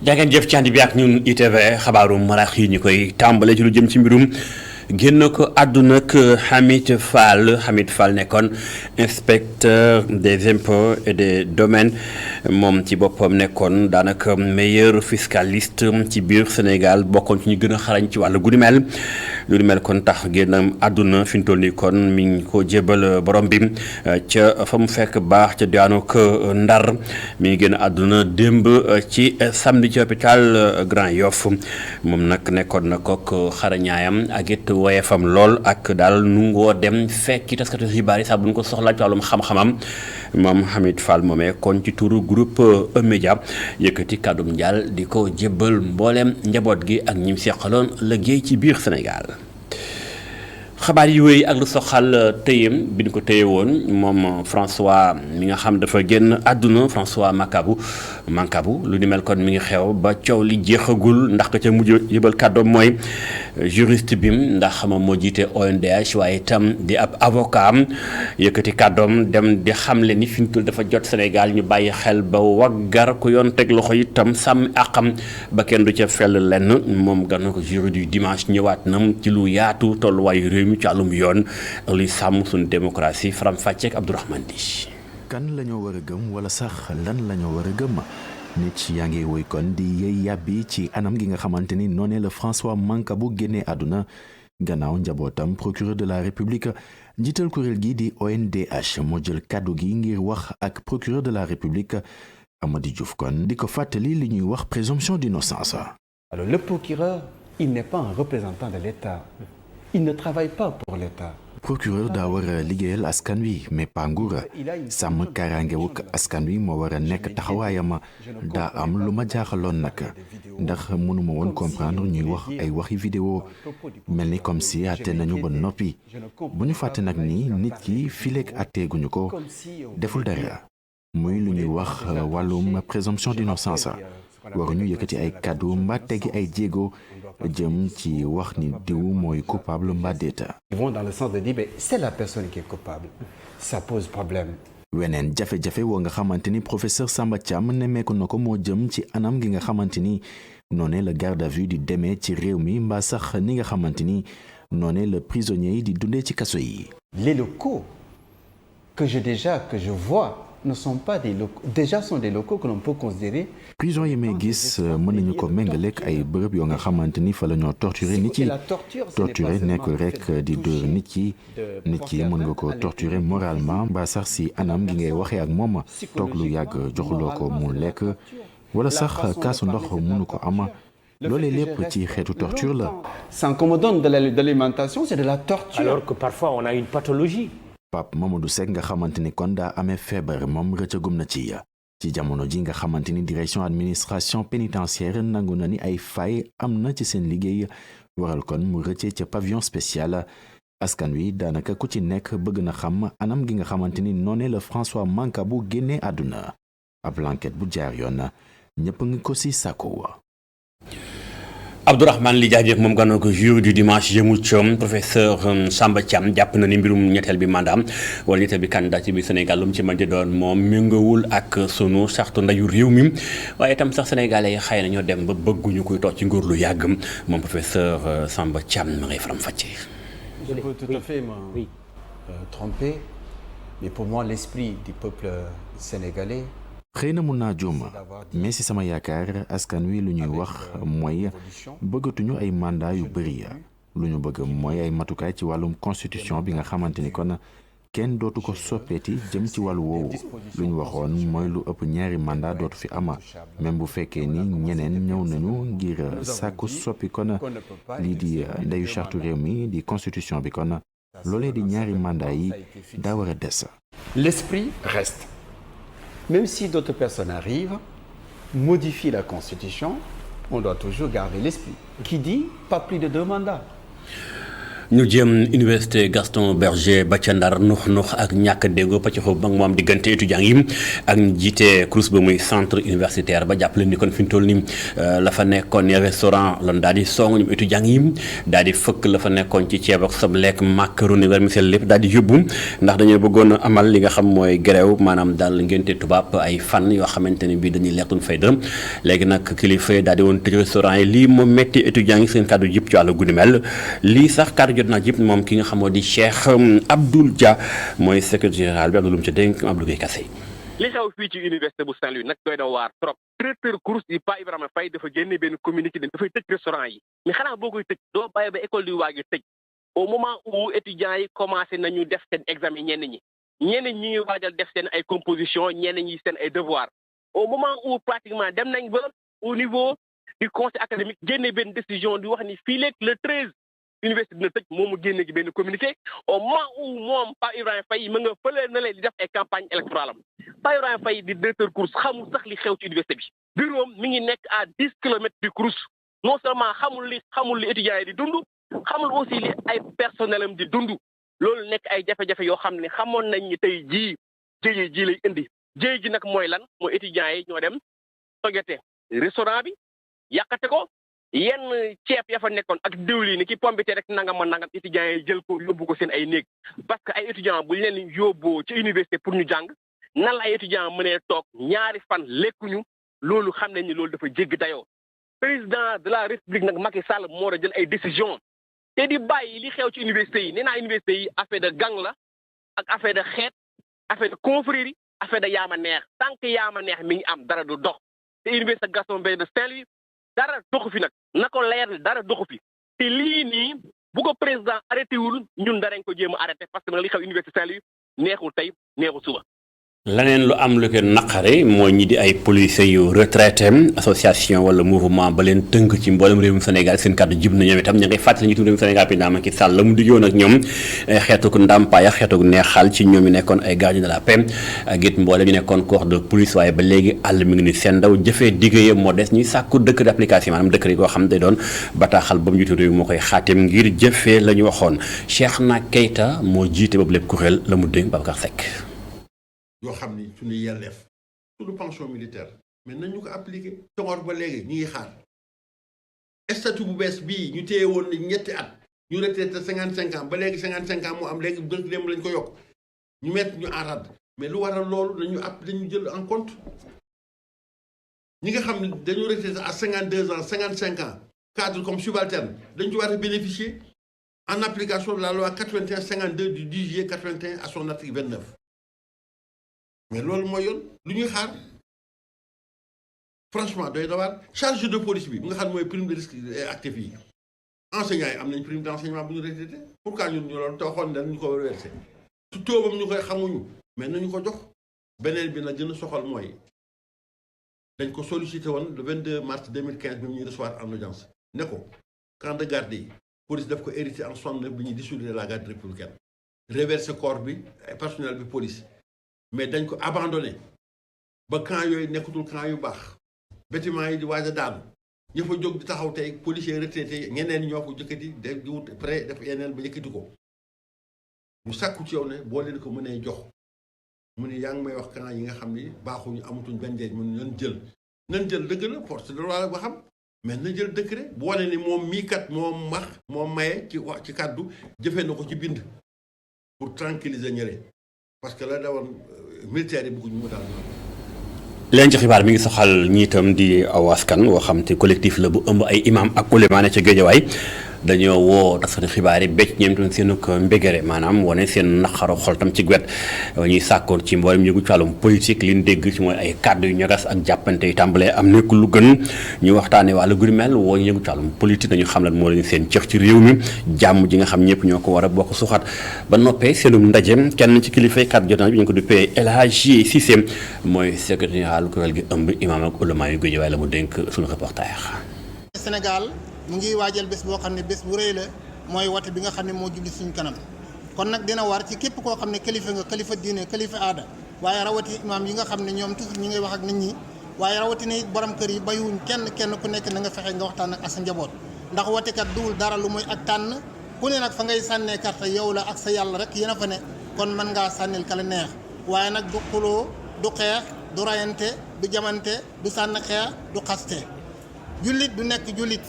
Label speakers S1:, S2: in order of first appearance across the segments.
S1: jàngeen jëf ci ànd bi ak ñun ITV xabaaru marax yi ñu koy tàmbale ci lu jëm ci mbirum génn ko àdduna ak Hamid Fall nekkoon inspecteur des impôts et des domaines moom ci boppam nekkoon daanaka meilleur fiscaliste ci biir Sénégal bokkoon ci ñu gën a xarañ ci wàllu guddi mel lu di mel kon tax génnam àdduna fi mu toll nii kon mi ngi ko jébal borom bi ca fa mu fekk baax ca diwaanu Ndar mi ngi génn àdduna démb ci samedi ci hôpital Grand Yoff moom nag nekkoon na kook xarañaayam ak it woyefam lool ak daal nu ngoo dem fekki taskatu xibaar yi sax bu ñu ko soxlaa ci wàllum xam-xamam moom Hamid Fall moomee kon ci turu groupe E-Média yëkkati kàddum njaal di ko jébbal mbooleem njaboot gi ak ñim seqaloon liggéey ci biir Sénégal. xabaar yi wéy ak lu soxal tëyeem bi ñu ko tëye woon moom François mi nga xam dafa génn àdduna François Mancabou lu ni mel kon mi ngi xew ba coow li jeexagul ndax ka ca mujj yëbal kàddoom mooy juriste bim ndax moom moo jiite ONDH waaye itam di ab avocat am yëkkati kàddoom dem di xamle ni fi mu toll dafa jot Sénégal ñu bàyyi xel ba waggar ku yoon teg loxo itam sàmm àqam ba kenn du ca fell lenn moom gannaaw ko jury du dimanche ñëwaat na ci lu yaatu tolluwaayu réew mi ci àllum yoon luy sàmm suñu démocratie faram fàcceek Abdourahmane Di.
S2: kan la ñoo war a gëm wala sax lan la ñoo war a gëm nit yaa ngi woy kon di yey yàbbi ci anam gi nga xamante ni noonee la François Mancabou génnee àdduna gannaaw njabootam procureur de la République njiital kuréel gi di ONDH moo jël kàddu gi ngir wax ak procureur de la République Amady Diouf kon di ko fàttali li ñuy wax présomption d'innocence.
S3: Alors le procureur, il n'est pas un représentant de l'État. Il ne travaille pas pour l'État.
S2: procureur daa war a liggéeyal askan wi mais pas nguur sàmm kaaraangewuk askan wi moo war a nekk taxawaayam daa am lu ma jaaxaloon nag ndax mënuma woon comprendre ñuy wax ay waxi vidéo mel ni comme si àtte nañu ba noppi bu ñu fàtte nag ni nit ki fileeg àtteeguñu ko deful dara muy lu ñuy wax wàllum présomption d'innocence waruñu yëkkati ay kàddu mbaa tegi ay jéego jëm ci wax ni diw mooy coupable mbaa déet.
S3: Ils vont dans le sens de dire mais c'est la personne qui est coupable. Ça pose problème.
S2: weneen jafe-jafe woo nga xamante ni professeur Samba Thiam nemmeeku na ko moo jëm ci anam gi nga xamante ni noonee la garde à vue di demee ci réew mi mbaa sax ni nga xamante ni noonee la prisonniers yi di dundee ci kaso yi.
S3: Les locaux que je vois ne sont pas des locaux, déjà sont des locaux que l'on peut considérer.
S2: prison yi may gis mën nañu ko méngaleek ay bërëb yoo nga xamante ni fa la ñoo torturer nit yi torturer nekkul rek di dóor nit ki mën nga ko torturer moralement mbaa sax si anam gi ngay waxee ak moom toog lu yàgg joxuloo ko mu lekk wala sax kaasu ndox mënu ko am loolee lépp ci xeetu torture la.
S3: Sans qu'on me donne de l'alimentation, c'est de la torture.
S4: Alors que parfois on a une pathologie.
S2: Pape Mamadou Seck nga xamante ni kon daa amee feebar moom rëccagum na ci jamono ji nga xamante ni direction administration pénitentiaire nangu na ni ay fay am na ci seen liggéey waral kon mu rëccee ca pavillon spécial askan wi daanaka ku ci nekk bëgg na xam anam gi nga xamante ni noonee la François Mancabou génnee àdduna ab enquête bu jaar yoon ñëpp ngi ko si sàkku.
S1: Abdourahmane li jaajëf moom gannaaw ko jury du dimanche yëmu coom professeur Samba Thiam jàpp na ni mbirum ñetteel bi mandaam wala ñetteel bi candidat ci biir Sénégal lu mu ci mënti doon moom méngawul ak sunu sartu ndayu réew mi waaye itam sax sénégalais yi xëy na ñoo dem ba bëgguñu koy toog ci nguur lu yàgg moom professeur Samba Thiam ma ngay faram fàcce.
S3: Je peux tout à fait me tromper, mais pour moi l'esprit du peuple sénégalais.
S2: xëy na mun naa juum mais si sama yaakaar askan wi lu ñuy wax mooy bëggatuñu ay mandat yu bëri lu ñu bëgg mooy ay matukaay ci wàllum constitution bi nga xamante ni kon kenn dootu ko soppeeti jëm ci wàllu woowu lu ñu waxoon mooy lu ëpp ñaari mandat dootu fi ama même bu fekkee ni ñeneen ñëw nañu ngir sàkku soppi kon lii di ndeyu charte réew mi di constitution bi kon loolee di ñaari mandat yi daa war a des.
S3: L'esprit reste. Même si d'autres personnes arrivent, modifient la Constitution, on doit toujours garder l'esprit qui dit pas plus de 2 mandats.
S1: ñu jëm université Gaston Berger ba ca Ndar nux ak ñàkk déggoo pàcc ba moom diggante étudiants yi ak ñu jiite CROUS ba muy centre universitaire ba jàppale ni kon fi ñu toll nii la fa nekkoon ni restaurant lan daal di song ñoom étudiants yi daal di fëkk la fa nekkoon ci ceeb ak soble macaroni vermicelle lépp daal di yóbbu ndax dañoo bëggoon amal li nga xam mooy grève maanaam daal ngénte tubaab ay fan yoo xamante ne bii dañuy lekk duñ fay dërëm léegi nag kilifa daal di woon tëj restaurant yi lii moom métti étudiants yi seen kàddu yëpp ci wàllu guddi mel lii sax kàddu jot naa jëpp moom ki nga xamoo di Cheikh Abdoul Dia mooy secrétaire général bi am na lu mu ci dénk Abdou Guèye Kassé.
S5: li xew fii ci université bu Saint-Louis nag doy na waar trop directeur CROUS yi Pa Ibrahima Faye dafa génne benn communiqué ne dafay tëj restaurant yi mais xanaa boo koy tëj doo bàyyi ba école di waagi tëj au moment où étudiants yi commencé nañu def seen examen ñenn ñi ngi waajal def seen ay composition ñenn ñi seen ay devoir au moment où pratiquement dem nañ ba au niveau du conseil académique génne benn décision di wax ni fii léegi le 13 université dina tëj moom mu génne gi benn communiqué au moment où moom Pa Ibrahima Faye ma nga fële na leen di def ay campagne électorale am Pa Ibrahima Faye di directeur CROUS xamul sax li xew ci université bi bureau mi ngi nekk à 10 kilomètres du CROUS non seulement xamul li étudiants yi di dund xamul aussi li ay personnel am di dund loolu nekk ay jafe-jafe yoo xam ne xamoon nañ ni tey jii jéye ji lay indi jéye ji nag mooy lan mooy étudiants yi ñoo dem tojate restaurant bi yàqate ko yenn ceeb ya fa nekkoon ak diwlin ni ki pombité rek nangam étudiants yi jël ko yóbbu ko seen ay néeg parce que ay étudiants bu ñu leen yóbboo ci université pour ñu jàng nan la ay étudiants mënee toog ñaari fan lekkuñu loolu xam nañ ni loolu dafa jéggi dayoo président de la république nag Macky Sall moo war a jël ay décision te di bàyyi li xew ci université yi nee naa université yi affaire de gang la ak affaire de xeet affaire de confrérie affaire de yaama neex tant que yaama neex mi ngi am dara du dox te université Gaston Berger de Saint-Louis dara doxu fi nag na ko leer dara doxu fi te lii nii bu ko président arrêté wul ñun darañ ko jéem a arrêté parce que nag li xew université Saint-Louis neexul tey neexul suba.
S1: leneen lu am lu ko naqare mooy ñi di ay policiers yu retraité association wala mouvement ba leen tënk ci mboolem réewum Sénégal seen kàddu jib na ñoom itam ña ngay fàttali njiitu réewum Sénégal président Macky Sall la mu diggoon ak ñoom xeetuk ndàmpaay ak xeetuk neexal ci ñoom ñu nekkoon ay gardiens de la paix ak it mboolem ñu nekkoon corps de police waaye ba léegi àll mi ngi ni seen ndaw jëfee diggéeye moo des ñuy sàkku décret d'application maanaam décret koo xam day doon bataaxal ba mu njiitu réew moo koy xaatim ngir jëfee la ñu waxoon Cheikhna Keita moo jiite boobu lépp kuréel la mu dénk Babacar Seck
S6: yoo xam ni suñu yelleef suñu pension militaire mais nañu ko appliqué Senghor ba léegi ñu ngi xaar statut bu bees bii ñu téye woon ni ñetti at ñu retraité 55 ans ba léegi 55 ans mu am léegi dëkk démb lañ ko yokk ñu mettre ñu en rade mais lu waral loolu dañu jël en compte ñi nga xam ne dañu retraité à 52 ans 55 ans cadre comme subalterne dañu ci war a bénéficier en application de la loi 81-52 du 10 juillet 81 à son article 29 mais loolu mooy yoon lu ñuy xaar franchement doy na waar charge de police bi nga xam mooy prime de risque actif yi enseignants yi am nañ prime d'enseignement bu ñu retraité pourquoi ñun ñu loolu taxoon dañ ñu ko versé su tóobam ñu koy xamuñu mais nañu ko jox beneen bi nag gën a soxal mooy dañ ko sollicité woon le 22 mars 2015 bi ñuy recevoir en audience ne ko camp de garde yi police daf ko hérité en 69 bi ñuy dissoudre la garde républicaine reversé corps bi personnel bi police mais dañ ko abandonné ba camp yooyu nekkatul camp yu baax bâtiment yi di waaj a daanu ña fa jóg di taxaw tey policiers retraités ñeneen ñoo ko jëkkati di wut prêt def yeneen ba yëkkati ko mu sàkku ci yow ne boo leen ko mënee jox mu ne yaa ngi may wax camp yi nga xam ni baaxuñu amatuñ benn njëriñ mu ne nan jël dëgg la force de loi la ba xam mais na jël décret bu wane ni moom mii kat moom maye ci wax ci kàddu jëfee na ko ci bind pour tranquilliser ñële parce que la dawoon militaire yi bëgguñu mu daal.
S1: leen ci xibaar mi ngi soxal ñiitam di aw askan woo xam te collectif la bu ëmb ay imam ak ulema ne ca Géejawaay dañoo woo taskati xibaar yi becc ñoom tam seenu ko mbégére maanaam wane seen naqaru xol tam ci gwet ñuy sàkkoon ci mboolem ñu gu ci wàllum politique li ñu dégg ci mooy ay kàddu yu ñogas ak jàppante yu tàmbalee am nekk lu gën ñu waxtaanee wàllu guri mel woo ñu yëngu ci wàllum politique dañu xam lan moo leen seen cëx ci réew mi jàmm ji nga xam ñëpp ñoo ko war a bokk suxat ba noppee seenum ndaje kenn ci kilifay kàddu jot na bi ñu ko duppee El Hadji Cissé mooy secrétaire général kuréel gi ëmb imam ak ulama yu Géejawaay la mu dénk suñu reportage.
S7: Sénégal mu ngi waajal bés boo xam ne bés bu rëy la mooy wate bi nga xam ne moo jubli suñu kanam kon nag dina war ci képp koo xam ne kilifa nga kilifa diine kilifa aada waaye rawati imaam yi nga xam ne ñoom toujours ñi ngay wax ak nit ñi waaye rawatina it borom kër yi bayuñ kenn ku nekk na nga fexe nga waxtaan ak sa njaboot ndax watekat duwul dara lu mooy ak tànn ku ne nag fa ngay sànnee carte yow la ak sa yàlla rek yéen a fa ne kon mën ngaa sànnil kala neex waaye nag du xuloo du xeex du rayante du jamante du sànn xeex du xaste jullit du nekk jullit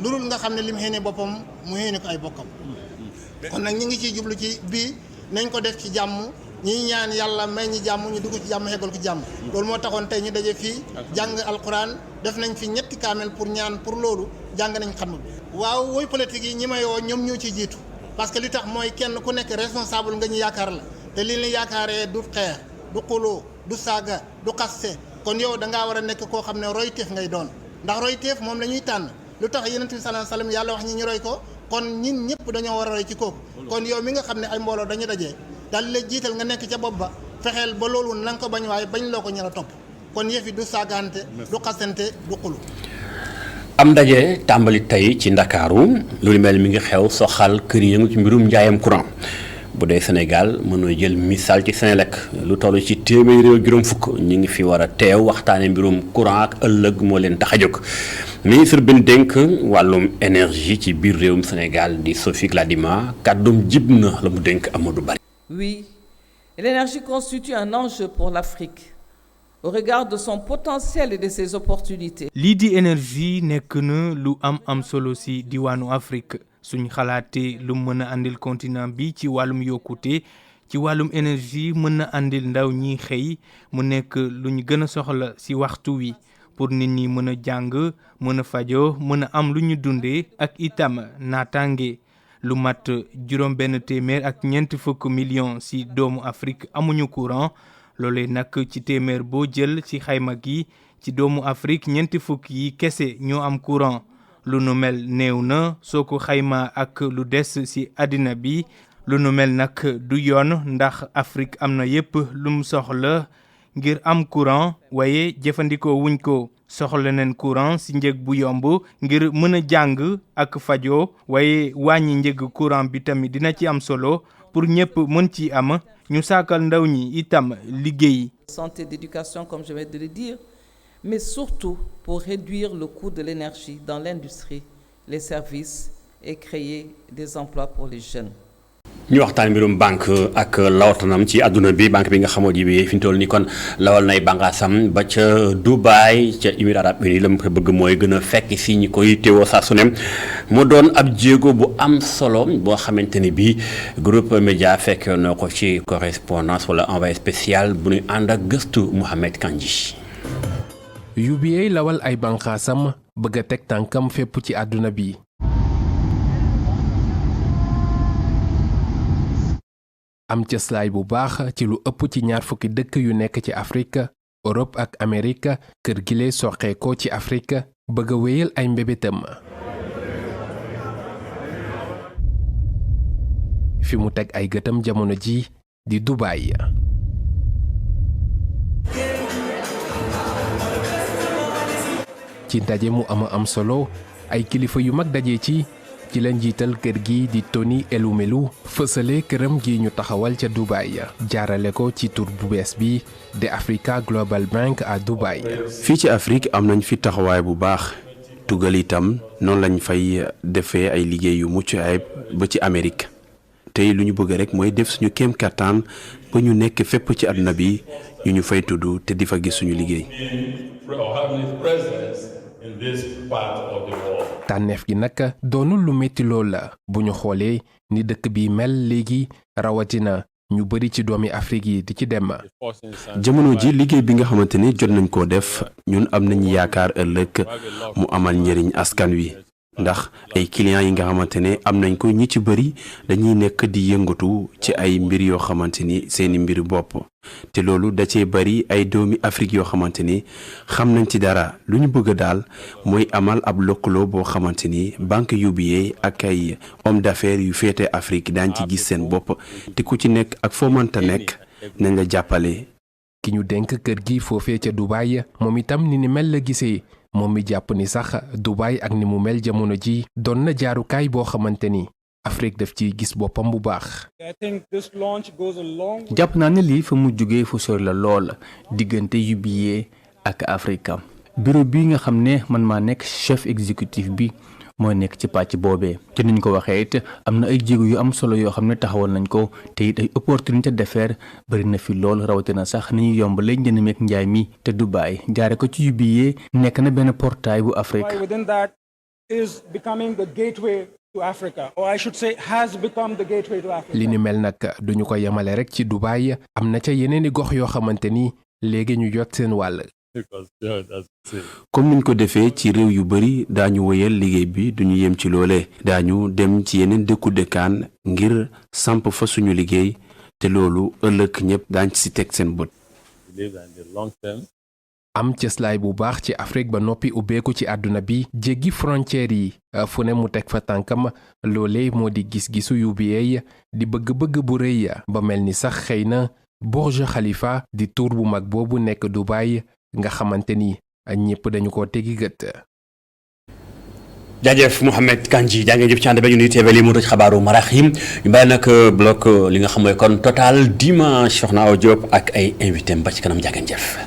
S7: lu dul nga xam ne lim xéene boppam mu xéene ko ay bokkam kon nag ñi ngi ciy jublu ci bii nañ ko def ci jàmm ñi ñaan yàlla may ñi jàmm ñu dugg ci jàmm xeggal ko jàmm loolu moo taxoon tey ñu daje fii jàng alquran def nañ fi ñetti kaamel pour ñaan pour loolu jàng nañ xam bi waaw woy politique yi ñi may woo ñoom ñoo ci jiitu parce que li tax mooy kenn ku nekk responsable nga ñu yaakaar la te li ñu yaakaaree du xeex du xuloo du saaga du xaste kon yow da ngaa war a nekk koo xam ne royteef ngay doon ndax royteef moom la ñuy tànn lu tax yonent bi sallallahu alayhi wasallam yàlla wax ñi ñu roy ko kon ñin ñëpp dañoo war a roy ci kooku kon yow mi nga xam ne ay mbooloo dañu dajee daal la jiital nga nekk ca bopp ba fexeel ba loolu na nga ko bañ waaye bañ loo ko ñara topp kon yëfi du saagante du xasante du xulu
S1: am ndaje tàmbali tey ci ndakaaru lu mel mi ngi xew soxal kër yi yëngu ci mbirum njaayam courant bu dee Sénégal mën na jël misaal ci Senelec lu toll ci téeméeri réew juróom fukk ñi ngi fi war a teew waxtaane mbirum courant ak ëllëg moo leen tax a jóg ministre bi ñu dénk wàllum énergie ci biir réewum Sénégal di Sophie Gladima kàddum jib na la mu dénk Amadou Bari.
S8: Oui, l'énergie constitue un enjeu pour l'Afrique au regard de son potentiel et de ses opportunités.
S9: lii di énergie nekk na lu am solo ci diwaanu Afrique suñ xalaatee lu mën a andil continent bi ci wàllum yokkute ci wàllum énergie mën na andil ndaw ñi xëy mu nekk lu ñu gën a soxla ci waxtu wi pour nit ñi mën a jàng mën a fajoo mën a am lu ñu dundee ak itam naataange. lu mat juróom benn téeméer ak ñeent fukk millions ci doomu Afrique amuñu courant loolee nag ci téeméer boo jël ci xayma gi ci doomu Afrique ñeent fukk yi kese ñoo am courant lu nu mel néew na soo ko xayma ak lu des ci àddina bi lu nu mel nag du yoon ndax Afrique am na yépp lu mu soxla ngir am courant waaye jëfandikoo wuñ ko soxla neen courant ci njëg bu yomb ngir mën a jàng ak fajoo waaye wàññi njëg courant bi tamit dina ci am solo pour ñëpp mën ci am ñu saakal ndaw ñi itam liggéey.
S8: Santé, d'éducation comme je viens de le dire, mais surtout pour réduire le coût de l'énergie dans l'industrie, les services et créer des emplois pour les jeunes.
S1: ñu waxtaan mbirum banque ak lawatanam ci àdduna bi banque bi nga xamoo ji bi fi ñu toll nii kon lawal nay bànqaasam ba ca Dubaï ca Émirats arabes unis la mu ko bëgg mooy gën a fekk si ñi koy teewoo saa su ne mu doon ab jéego bu am solo boo xamante ni bii groupe média fekk na ko ci correspondance wala envoyé spécial bu ñuy ànd ak gëstu Mohamed Kandji.
S10: UBA lawal ay bànqaasam bëgg a teg tànkam fépp ci àdduna bi. am cëslaay bu baax ci lu ëpp ci 20 dëkk yu nekk ci Afrique Europe ak Amérique kër gile soqeekoo ci Afrique bëgg a wéyal ay mbébétam fi mu teg ay gëtam jamono ji di Dubaï. ci ndaje mu am solo ay kilifa yu mag daje ci la njiital kër gi di Tony Elumelu fësale këram gi ñu taxawal ca Dubaï jaarale ko ci tur bu bees bi de Africa Global Bank à Dubaï.
S11: fii ci Afrique am nañ fi taxawaay bu baax tugal itam noonu lañ fay defee ay liggéey yu mucc ayib ba ci Amérique tey lu ñu bëgg rek mooy def suñu kéem kattan ba ñu nekk fépp ci àdduna bi ñu fay tudd te di fa gis suñu liggéey.
S10: tànneef gi nag doonul lu metti lool la bu ñu xoolee ni dëkk bi mel léegi rawatina ñu bari ci doomi Afrique yi di ci dem.
S11: jamono ji liggéey bi nga xamante ni jot nañ koo def ñun am nañu yaakaar ëllëg mu amal njëriñ askan wi ndax ay clients yi nga xamante ne am nañ ko ñi ci bari dañuy nekk di yëngatu ci ay mbir yoo xamante ni seeni mbir bopp te loolu da cee bari ay doomi Afrique yoo xamante ni xam nañ ci dara lu ñu bëgg daal mooy amal ab lëkkaloo boo xamante ni banque UBA ak ay homme d'affaires yu féete Afrique daañ ci gis seen bopp te ku ci nekk ak foo mënta nekk nañ la jàppale.
S10: ki ñu dénk kër gi foofee ca Dubaï moom itam ni mel la gisee moom mi jàpp ni sax Dubaï ak ni mu mel jamono ji doon na jaarukaay boo xamante ni Afrique daf ci gis boppam bu baax.
S12: jàpp naa ne lii fa mu jógee fu sori la lool diggante UBA ak Africa bureau bi nga xam ne man maa nekk chef exécutif bi mooy nekk ci pàcc boobee te niñ ko waxee it am na ay jéego yu am solo yoo xam ne taxawal nañ ko te it ay opportunité d'affaires bëri na fi lool rawatina sax ni ñu yombalee njënd meek njaay mi te Dubai jaare ko ci UBA nekk na benn portail bu Afrique.
S13: To Africa, or I should say has become the gateway to Africa.
S10: li ni mel nag duñu ko yemale rek ci Dubaï am na ca yeneen i gox yoo xamante ni léegi ñu jot seen wàll.
S11: comme niñ ko defee ci réew yu bari daañu wéyal liggéey bi duñu yem ci loole daañu dem ci yeneen dëkku dëkkaan ngir samp fa suñu liggéey te loolu ëllëg ñëpp daañ ci teg seen bët.
S10: am cëslaay bu baax ci Afrique ba noppi ubbeeku ci àdduna bi jéggi frontières yi fu ne mu teg fa tànkam loolee moo di gis-gisu UBA di bëgg-bëgg bu rëy ba mel ni sax xëy na Burj Khalifa di tuur bu mag boobu nekk Dubaï nga xamante ni ñëpp dañu ko tegi gët.
S1: jaajëf Mouhamed Kandji jaa ngeen jëf ci ànd ba ñu nuy teewee li mu tëj xabaaru maraxim ñu bàyyi nag bloc li nga xam mooy kon total dimanche Soxna Awa Diop ak ay invité ba ci kanam jaa ngeen jëf.